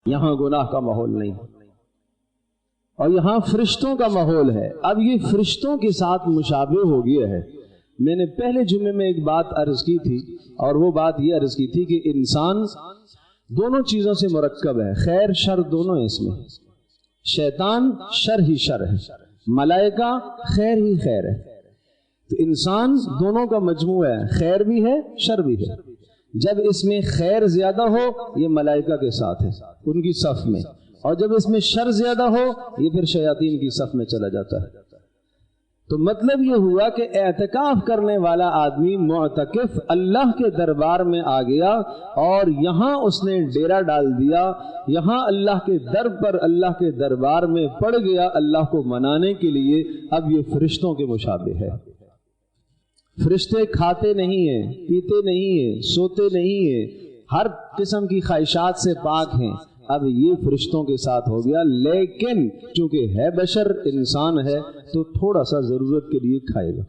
یہاں گناہ کا ماحول نہیں، اور یہاں فرشتوں کا ماحول ہے۔ اب یہ فرشتوں کے ساتھ مشابہ ہو گیا ہے۔ میں نے پہلے جمعے میں ایک بات عرض کی تھی، اور وہ بات یہ عرض کی تھی کہ انسان دونوں چیزوں سے مرکب ہے، خیر شر دونوں اس میں۔ شیطان شر ہی شر ہے، ملائکہ خیر ہی خیر ہے، تو انسان دونوں کا مجموعہ ہے، خیر بھی ہے شر بھی ہے۔ جب اس میں خیر زیادہ ہو یہ ملائکہ کے ساتھ ہے، ان کی صف میں، اور جب اس میں شر زیادہ ہو یہ پھر شیاطین کی صف میں چلا جاتا ہے۔ تو مطلب یہ ہوا کہ اعتکاف کرنے والا آدمی معتکف اللہ کے دربار میں آ گیا، اور یہاں اس نے ڈیرا ڈال دیا، یہاں اللہ کے در پر اللہ کے دربار میں پڑ گیا اللہ کو منانے کے لیے۔ اب یہ فرشتوں کے مشابہ ہے۔ فرشتے کھاتے نہیں ہیں، پیتے نہیں ہیں، سوتے نہیں ہیں، ہر قسم کی خواہشات سے پاک ہیں۔ اب یہ فرشتوں کے ساتھ ہو گیا، لیکن چونکہ ہے بشر، انسان ہے، تو تھوڑا سا ضرورت کے لیے کھائے گا۔